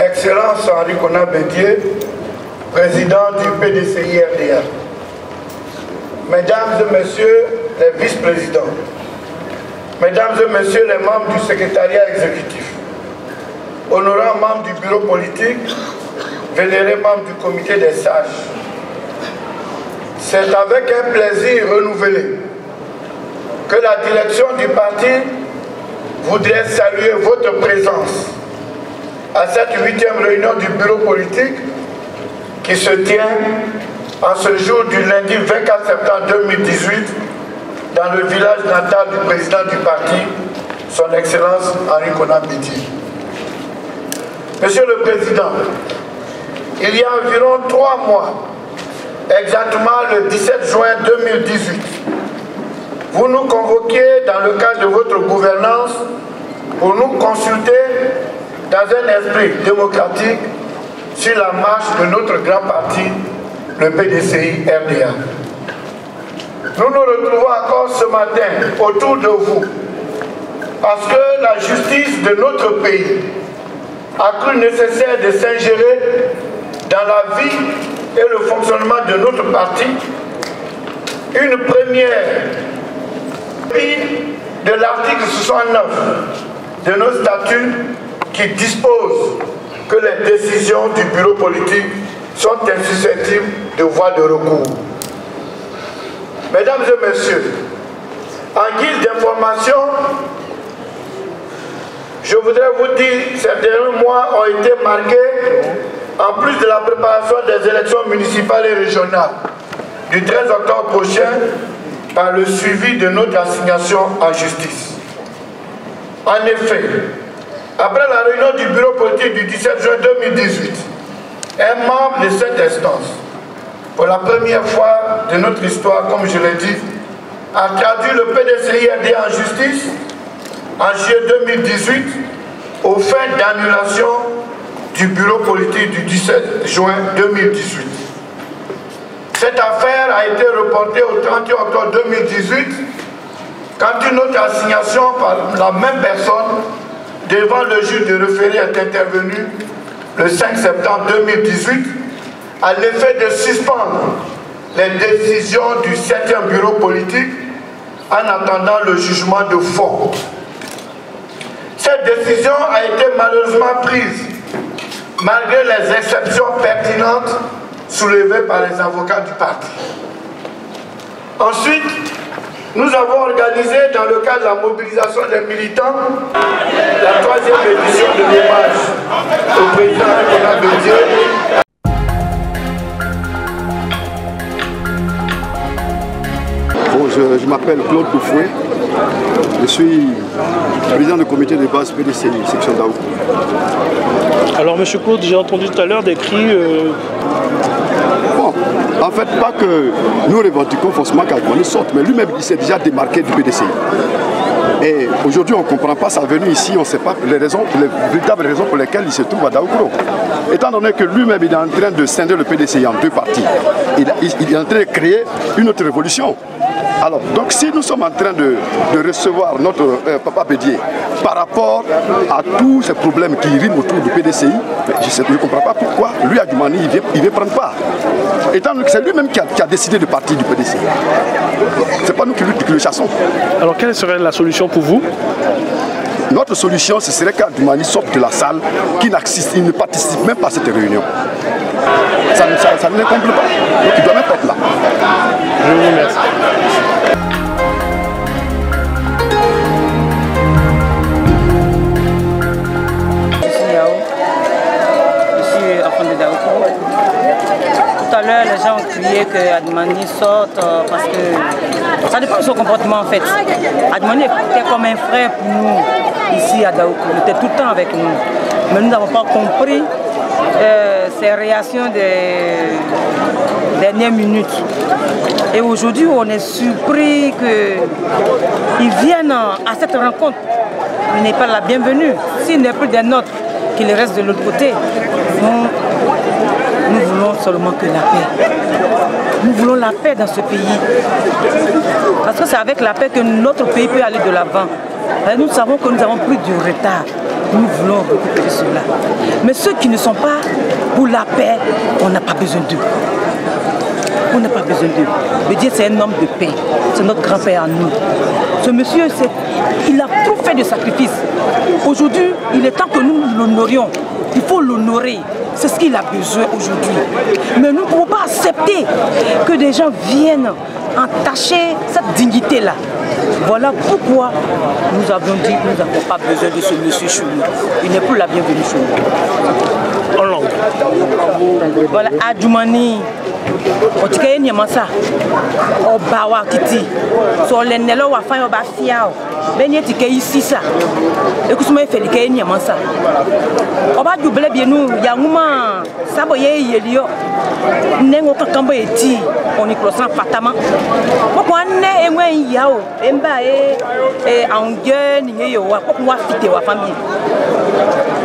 Excellence Henri Konan Bédié, président du PDCI RDA. Mesdames et messieurs les vice-présidents, mesdames et messieurs les membres du secrétariat exécutif, honorants membres du bureau politique, vénérés membres du comité des sages, c'est avec un plaisir renouvelé que la direction du parti voudrait saluer votre présence à cette 8e réunion du bureau politique qui se tient en ce jour du lundi 24 septembre 2018 dans le village natal du président du parti, son Excellence Henri Konan Bédié. Monsieur le Président, il y a environ 3 mois, exactement le 17 juin 2018, vous nous convoquiez dans le cadre de votre gouvernance pour nous consulter dans un esprit démocratique sur la marche de notre grand parti, le PDCI RDA. Nous nous retrouvons encore ce matin autour de vous parce que la justice de notre pays a cru nécessaire de s'ingérer dans la vie et le fonctionnement de notre parti. Une première de l'article 69 de nos statuts qui dispose que les décisions du bureau politique sont insusceptibles de voie de recours. Mesdames et messieurs, en guise d'information, je voudrais vous dire que ces derniers mois ont été marqués, en plus de la préparation des élections municipales et régionales du 13 octobre prochain, par le suivi de notre assignation en justice. En effet, après la réunion du bureau politique du 17 juin 2018, un membre de cette instance, pour la première fois de notre histoire, comme je l'ai dit, a traduit le PDCI RDA en justice en juillet 2018 aux fins d'annulation du bureau politique du 17 juin 2018. Cette affaire a été reportée au 31 octobre 2018 quand une autre assignation par la même personne devant le juge de référé est intervenue le 5 septembre 2018 à l'effet de suspendre les décisions du 7e bureau politique en attendant le jugement de fond. Cette décision a été malheureusement prise malgré les exceptions pertinentes soulevées par les avocats du parti. Ensuite, nous avons organisé dans le cadre de la mobilisation des militants la 3e édition de l'hommage au président Konan Bédié. Bon, je m'appelle Claude Koufoué, je suis président du comité de base PDCI, section d'Aou. Alors M. Claude, j'ai entendu tout à l'heure des cris... Bon, en fait, pas que nous revendiquons forcément qu'Admani sorte, mais lui-même il s'est déjà démarqué du PDCI. Et aujourd'hui on ne comprend pas sa venue ici, on ne sait pas les véritables raisons pour lesquelles il se trouve à Daoukro. Étant donné que lui-même il est en train de scinder le PDCI en 2 parties, il est en train de créer une autre révolution. Alors, donc si nous sommes en train de recevoir notre Papa Bédié par rapport à tous ces problèmes qui riment autour du PDCI, je ne comprends pas pourquoi lui, Adjumani, il vient prendre part. Étant donné que c'est lui-même qui a décidé de partir du PDCI. C'est pas nous qui le chassons. Alors, quelle serait la solution pour vous? Notre solution, ce serait qu'Adjumani sorte de la salle, qu'il ne participe même pas à cette réunion. Ça ne l'incombe pas. Donc il doit même pas être là. Je vous remercie. Tout à l'heure, les gens ont crié que Adjumani sorte parce que ça dépend de son comportement en fait. Adjumani était comme un frère pour nous ici à Daoukro, il était tout le temps avec nous. Mais nous n'avons pas compris ses réactions des dernières minutes. Et aujourd'hui, on est surpris qu'ils viennent à cette rencontre. Il n'est pas la bienvenue. S'il n'est plus des nôtres, qu'il reste de l'autre côté. Nous voulons seulement que la paix. Nous voulons la paix dans ce pays. Parce que c'est avec la paix que notre pays peut aller de l'avant. Nous savons que nous avons pris du retard. nous voulons récupérer cela. Mais ceux qui ne sont pas pour la paix, on n'a pas besoin d'eux. On n'a pas besoin d'eux. Bédié, c'est un homme de paix. C'est notre grand-père à nous. Ce monsieur, il a trop fait de sacrifices. Aujourd'hui, il est temps que nous l'honorions. Il faut l'honorer. C'est ce qu'il a besoin aujourd'hui. Mais nous ne pouvons pas accepter que des gens viennent entacher cette dignité-là. Voilà pourquoi nous avions dit que nous n'avons pas besoin de ce monsieur chez nous. Il n'est plus la bienvenue chez nous. En langue. Voilà, Adjoumani. Otikaye nyamasa oba wa kiti so le nelo wa fan oba fiao beni etikaye isisa ekusuma efelikaye nyamasa oba dubele bienu ya nguma sabo ye yelio nengo kakambo eti oni croissant fatama poko anne enwen yao emba ange ni yo wa poko wa fite wa famille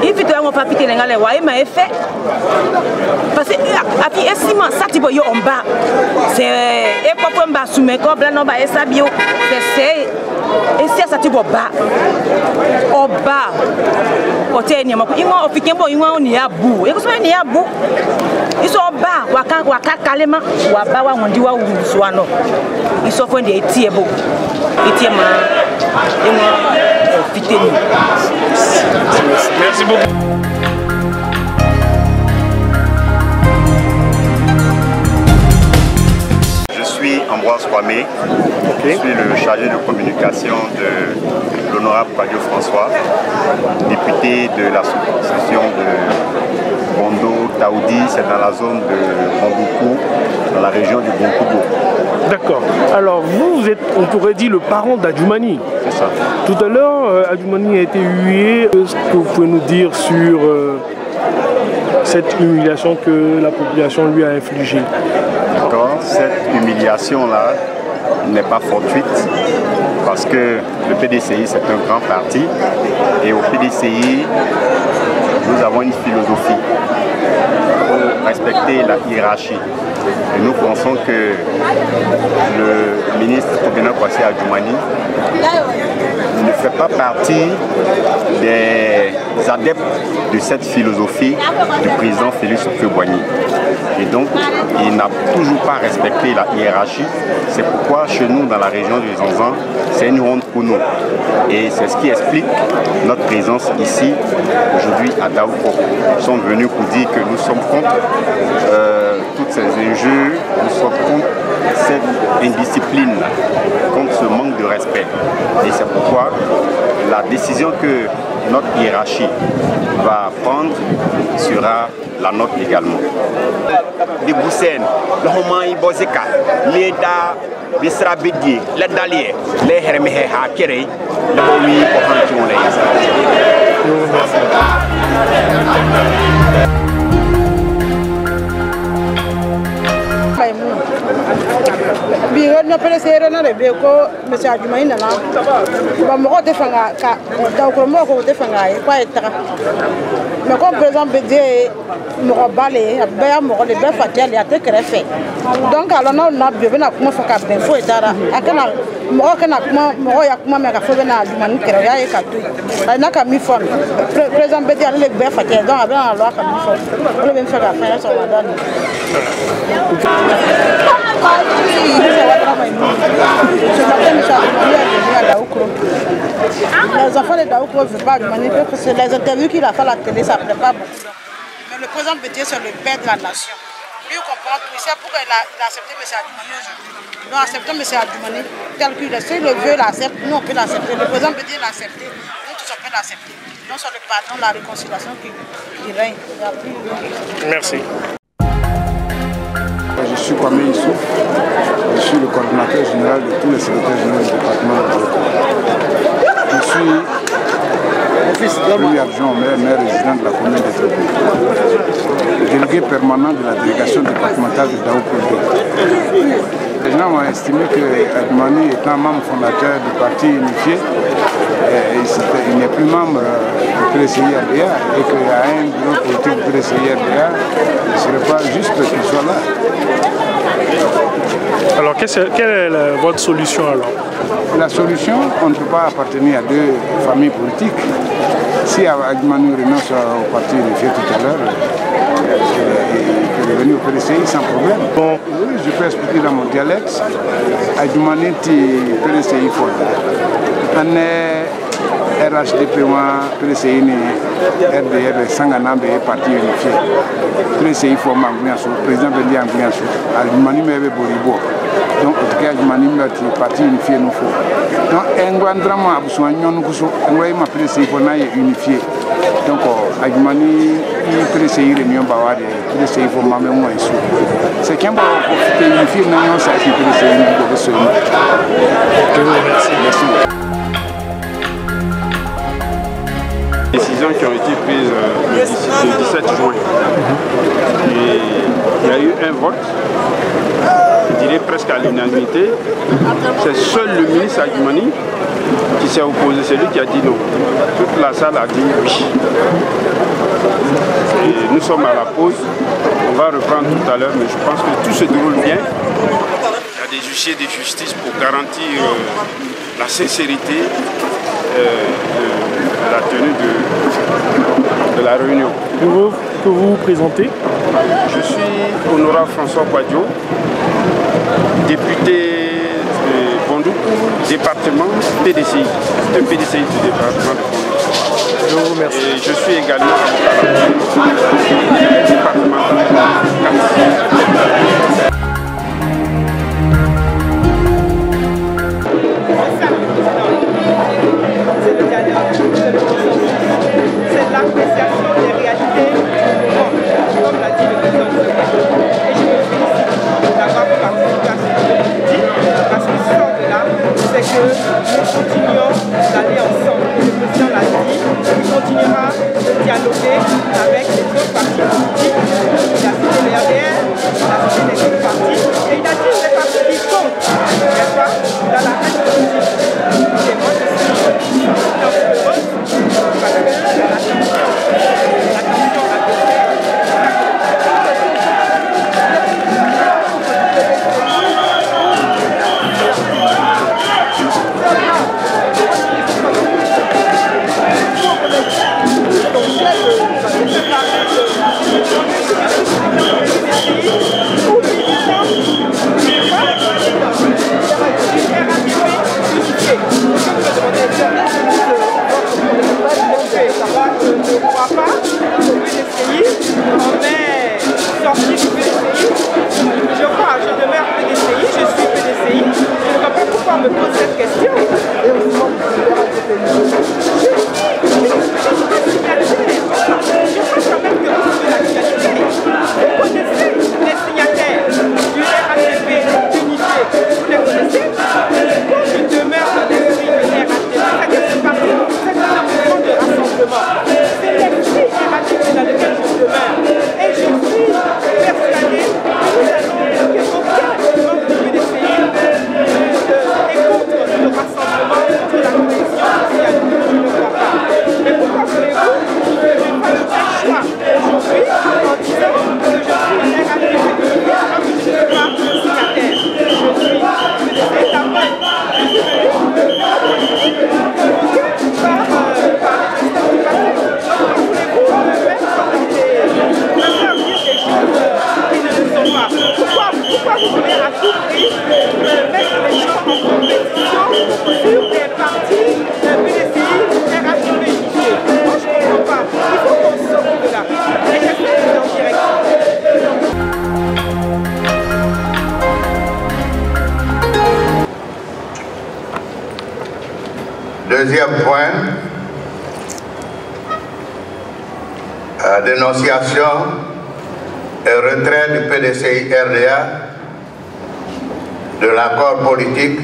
ifite ngo fa fite ngale wa ema efe parce que afi esima satibo yo on bas c'est et pourquoi on bas soumet comme là non bas et ça bio c'est et si ça tibo bas au bas côté ni mako ingo ofike bo ingo ni abu e ko so ni abu iso bas waka kalema wa ba wa ngondi wa wuso ano iso fo ndi etie bo etie ma ingo ofite ni. Merci beaucoup. Je suis Ambroise Kwame, je suis le chargé de communication de l'honorable Badio François, député de la circonscription de Bondo Taoudi, c'est dans la zone de Bamboukou, dans la région du Bonkoubou. D'accord. Alors vous êtes, on pourrait dire, le parent d'Adjoumani. C'est ça. Tout à l'heure, Adjoumani a été hué. Est-ce que vous pouvez nous dire sur cette humiliation que la population lui a infligée? D'accord. Cette humiliation-là n'est pas fortuite parce que le PDCI c'est un grand parti et au PDCI nous avons une philosophie pour respecter la hiérarchie. Et nous pensons que le ministre Tobena Kwasi Adjoumani ne fait pas partie des adeptes de cette philosophie du président Félix Houphouët-Boigny. Et donc, il n'a toujours pas respecté la hiérarchie. C'est pourquoi chez nous, dans la région du Zanzan, c'est une honte pour nous. Et c'est ce qui explique notre présence ici, aujourd'hui à Daouko. Nous sommes venus pour dire que nous sommes contre toutes ces injures, nous sommes contre cette indiscipline, contre ce manque de respect. Et c'est pourquoi la décision que notre hiérarchie va prendre sera la nôtre également. Les Boussen, le Roman Ibozeka, les Da, les Srabédier, les Dalier, les Hermé Hakere, les Boui, Bigo no pele sere na rebe ko mese Adjoumani na ba mo de fanga ka da ko mo ko de fanga e kwa etaka mais comme par exemple Bédié mo balé ba ya mo le ba fatel ya te krefe donc alors na bebe na kuma faka ben fo etara akana mo kana kuma mo ya kuma me ka fo na Adjoumani kere ya e ka tu na ka mi fon président Bédié le ba fatel donc avec la loi ka mi fon le ben faka fa so la donne. Les enfants de Daouko ne veulent pas Adjoumani parce que les interviews qu'il a fait à la télé, ça ne plaît pas beaucoup. Mais le président Bédié, c'est le père de la nation. Lui, il comprend tout. C'est pourquoi il a accepté M. Adjoumani aujourd'hui. Nous acceptons M. Adjoumani tel qu'il est. S'il le veut, il l'accepte. Nous, on peut l'accepter. Le président Bédié l'a accepté. Nous tous, on peut l'accepter. Donc, c'est le pardon, la réconciliation qui règne. Merci. Je suis Kwame Issouf, je suis le coordinateur général de tous les secrétaires généraux du département de Daouko. Je suis premier adjoint au maire résident de la commune de Daouko, délégué permanent de la délégation départementale de Daouko. Les gens ont estimé que Adjoumani étant membre fondateur du parti unifié, il n'est plus membre du PDCI RDA et qu'il y a un bureau politique du PDCI RDA, il ne serait pas juste qu'il soit là. Alors, quelle est votre solution alors? La solution, on ne peut pas appartenir à deux familles politiques. si Adjumani renonce au parti unifié tout à l'heure, il peut revenir au PDCI sans problème. Bon, oui, je peux expliquer dans mon dialecte. Adjumani est PDCI fort. On est RHDP, PDCI ni RDR, Sanganambe est parti unifié. PDCI fort, le président Bendi Angliansou. Adjumani m'a Boribo. Donc, en tout cas, Adjumani est parti unifié. Donc, un grand drama a besoin de nous. Un grand PDCI fort est unifié. Donc, Adjumani est PDCI réunion Bawade, PDCI fort m'a même moins sous. C'est qu'un bon unifié, non, ça a été PDCI de ce nom. Je vous remercie. Merci. Décisions qui ont été prises le 17 juin. Et il y a eu un vote, je dirais presque à l'unanimité. C'est seul le ministre Adjumani qui s'est opposé, c'est lui qui a dit non. Toute la salle a dit oui. Et nous sommes à la pause, on va reprendre tout à l'heure, mais je pense que tout se déroule bien. Il y a des huissiers de justice pour garantir la sincérité de la tenue de la réunion. Que vous vous présentez? Je suis honorable François Kwadjo, député de Bondoukou, département PDCI. C'est un PDCI du département de Bondoukou. Je vous remercie. Et je suis également avocat du département de c'est le dialogue, c'est l'appréciation des réalités comme l'a dit le président de et je me félicite d'avoir participé à ce dit parce que ce qui sort de là, c'est que nous continuons d'aller ensemble. Le président l'a dit, il continuera de dialoguer avec les autres partis politiques. Il a cité les RDR, il a cité les autres partis et il a dit les partis qui comptent, n'est-ce pas, dans la règle politique. Et moi je suis dans ce vote parce que la tension a baissé. Je ne crois pas que le PDCI, on est sorti du PDCI. Je crois, je demeure PDCI, je suis PDCI. Je ne vois pas pourquoi on me pose cette question. Je crois quand même que vous de l'actualité. Vous connaissez les signataires du RHDP unifié. Vous les connaissez? Je demeure dans l'esprit du RHDP. C'est parti, c'est un mouvement de rassemblement. C'est l'esprit RHDP dans lequel je demeure. Et je suis persuadée que aucun membre du PDCI est contre le rassemblement, contre la connexion sociale. Je ne crois pas. Mais pourquoi voulez-vous que je fasse un choix aujourd'hui en disant que je suis RHDP unifié alors que je ne suis pas signataire? Je suis PDCI, la preuve. Je suis venu par les présidents du parti. Pourquoi voulez-vous me mettre dans des choses qui ne le sont pas? Pourquoi vous voulez à tout prix mettre les gens en compétition sur des partis PDCI, RHDP unifié? Moi je ne comprends pas. Il faut qu'on sorte de là. Et j'espère en direct. Deuxième point, dénonciation et retrait du PDCI RDA de l'accord politique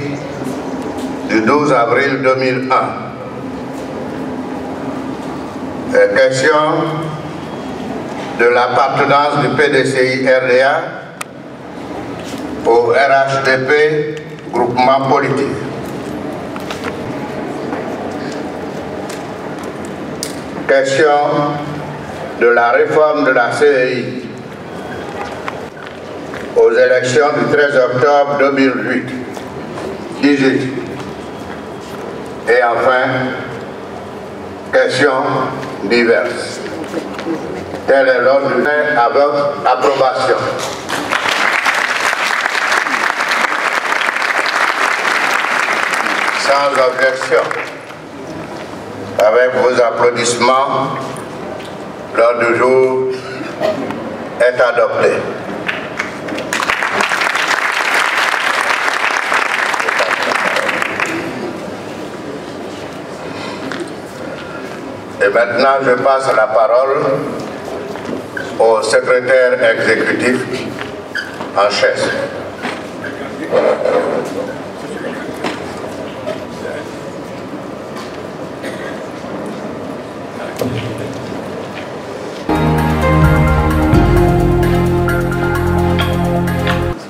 du 12 avril 2001. Question de l'appartenance du PDCI RDA au RHDP, groupement politique. Question de la réforme de la CEI aux élections du 13 octobre 2018. Et enfin, questions diverses. Tel est l'ordre du jour avec approbation. Sans objection, avec vos applaudissements, l'ordre du jour est adopté. Et maintenant, je passe la parole au secrétaire exécutif en chef.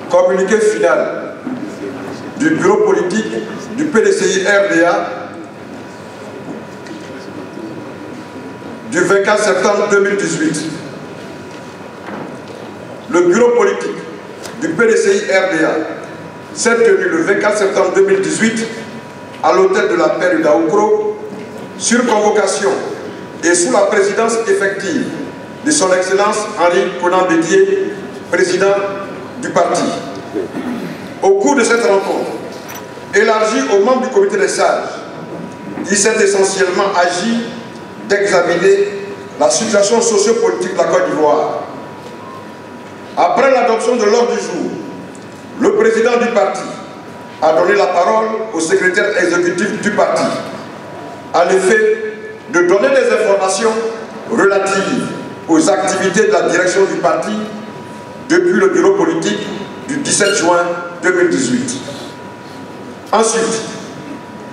Communiqué final du bureau politique du PDCI RDA du 24 septembre 2018. Le bureau politique du PDCI RDA s'est tenu le 24 septembre 2018 à l'hôtel de la paix de Daoukro sur convocation et sous la présidence effective de son Excellence Henri Konan Bédié, président du parti. Au cours de cette rencontre, élargie aux membres du comité des sages, il s'est essentiellement agi d'examiner la situation sociopolitique de la Côte d'Ivoire. Après l'adoption de l'ordre du jour, le président du parti a donné la parole au secrétaire exécutif du parti à l'effet de donner des informations relatives aux activités de la direction du parti depuis le bureau politique du 17 juin 2018. Ensuite,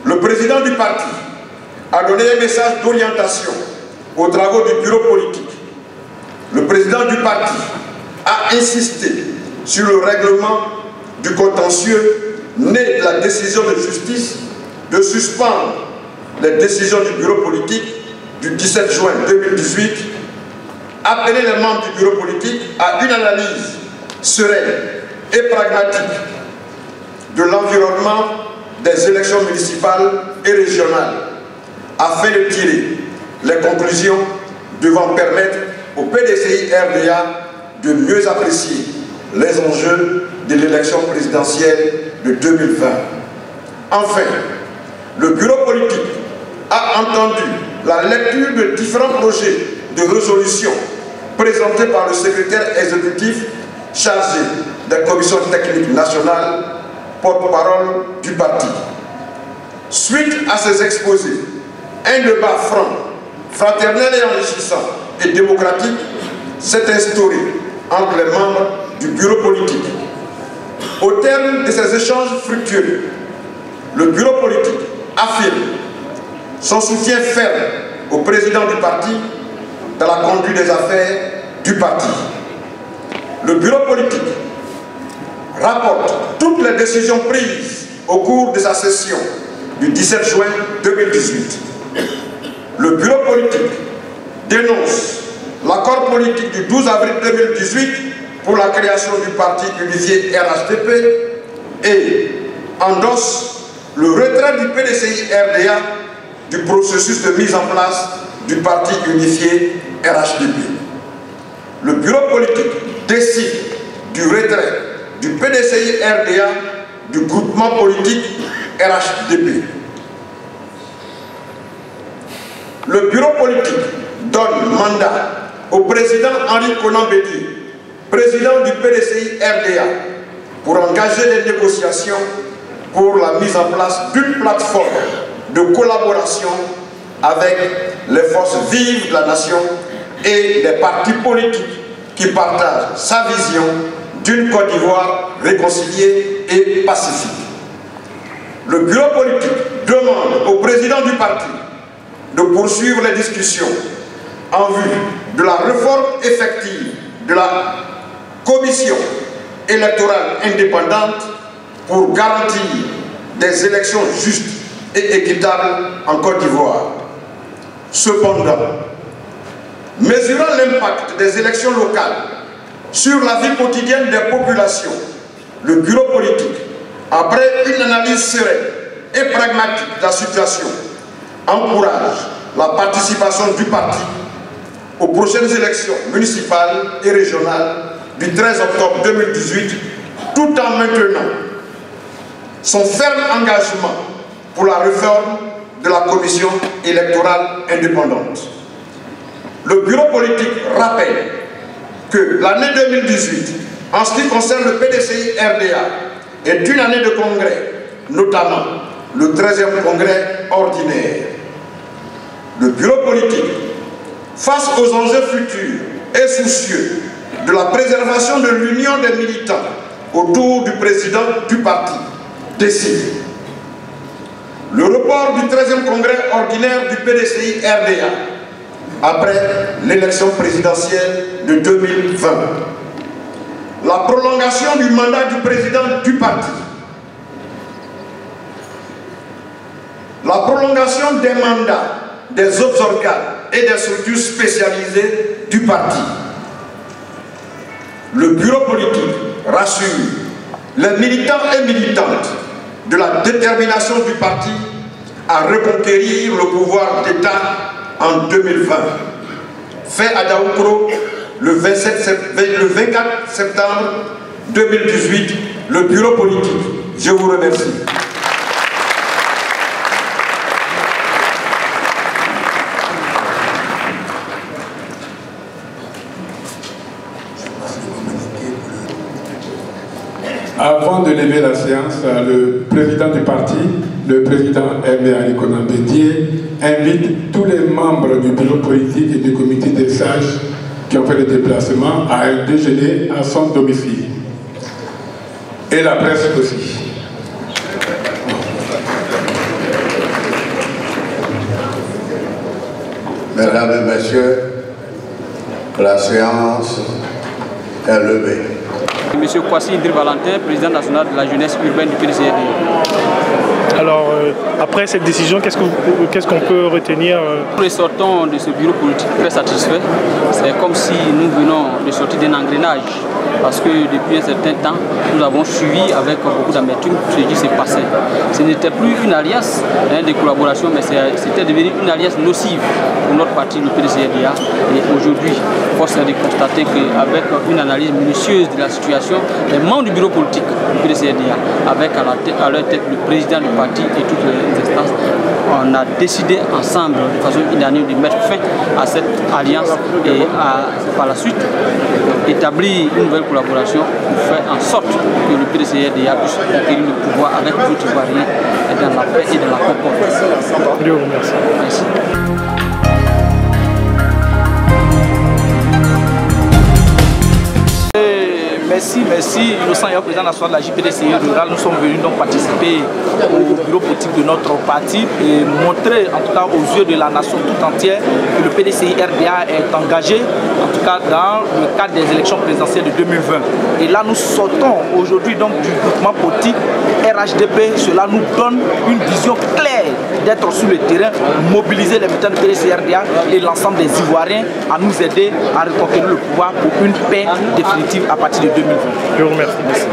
le président du parti a donné un message d'orientation aux travaux du bureau politique. Le président du parti a insisté sur le règlement du contentieux né de la décision de justice de suspendre les décisions du bureau politique du 17 juin 2018, appeler les membres du bureau politique à une analyse sereine et pragmatique de l'environnement des élections municipales et régionales afin de tirer les conclusions devant permettre au PDCI RDA de mieux apprécier les enjeux de l'élection présidentielle de 2020. Enfin, le bureau politique a entendu la lecture de différents projets de résolution présentés par le secrétaire exécutif chargé des commissions techniques nationales, porte-parole du parti. Suite à ces exposés, un débat franc, fraternel et enrichissant et démocratique s'est instauré entre les membres du bureau politique. Au terme de ces échanges fructueux, le bureau politique affirme son soutien ferme au président du parti dans la conduite des affaires du parti. Le bureau politique rapporte toutes les décisions prises au cours de sa session du 17 juin 2018. Le bureau politique dénonce l'accord politique du 12 avril 2018 pour la création du parti unifié RHDP et endosse le retrait du PDCI RDA du processus de mise en place du parti unifié RHDP. Le bureau politique décide du retrait du PDCI RDA du groupement politique RHDP. Le bureau politique donne mandat au président Henri Konan Bédié, président du PDCI RDA, pour engager les négociations pour la mise en place d'une plateforme de collaboration avec les forces vives de la nation et les partis politiques qui partagent sa vision d'une Côte d'Ivoire réconciliée et pacifique. Le bureau politique demande au président du parti de poursuivre les discussions en vue de la réforme effective de la commission électorale indépendante pour garantir des élections justes et équitables en Côte d'Ivoire. Cependant, mesurant l'impact des élections locales sur la vie quotidienne des populations, le bureau politique, après une analyse sereine et pragmatique de la situation, encourage la participation du parti aux prochaines élections municipales et régionales du 13 octobre 2018, tout en maintenant son ferme engagement pour la réforme de la commission électorale indépendante. Le bureau politique rappelle que l'année 2018, en ce qui concerne le PDCI RDA, est une année de congrès, notamment le 13e congrès ordinaire. Le bureau politique, face aux enjeux futurs et soucieux de la préservation de l'union des militants autour du président du parti, décide le report du 13e congrès ordinaire du PDCI RDA après l'élection présidentielle de 2020. La prolongation du mandat du président du parti. La prolongation des mandats des autres organes et des structures spécialisées du parti. Le bureau politique rassure les militants et militantes de la détermination du parti à reconquérir le pouvoir d'État en 2020. Fait à Daoukro le 24 septembre 2018, le bureau politique. Je vous remercie. Avant de lever la séance, le président du parti, le président Aimé Ali Konan Bédié, invite tous les membres du bureau politique et du comité des sages qui ont fait le déplacement à un déjeuner à son domicile. Et la presse aussi. Mesdames et messieurs, la séance est levée. Monsieur Kwasi Idri Valentin, président national de la jeunesse urbaine du PDCRD. Alors, après cette décision, qu'est-ce qu'on peut retenir Nous ressortons de ce bureau politique très satisfait. C'est comme si nous venons de sortir d'un engrenage. Parce que depuis un certain temps, nous avons suivi avec beaucoup d'amertume ce qui s'est passé. Ce n'était plus une alliance de collaboration, mais c'était devenu une alliance nocive pour notre parti, le PDCRDA. Et aujourd'hui, force est de constater qu'avec une analyse minutieuse de la situation, les membres du bureau politique du PDCRDA, avec à leur tête le président du parti et toutes les instances, on a décidé ensemble, de façon unanime, de mettre fin à cette alliance et par la suite établir une nouvelle collaboration pour faire en sorte que le PDCRDA puisse conquérir le pouvoir avec les autres Ivoiriens dans la paix et dans la concorde. Je vous remercie. Merci. Merci, Innocent Yao, président national de la JPDCI rurale. Nous sommes venus donc participer au bureau politique de notre parti et montrer, en tout cas aux yeux de la nation tout entière, que le PDCI RDA est engagé, en tout cas dans le cadre des élections présidentielles de 2020. Et là, nous sortons aujourd'hui donc du groupement politique RHDP. Cela nous donne une vision claire d'être sur le terrain, mobiliser les militants du PDCI RDA et l'ensemble des Ivoiriens à nous aider à reconquérir le pouvoir pour une paix définitive à partir de 2020. Je vous remercie. Merci.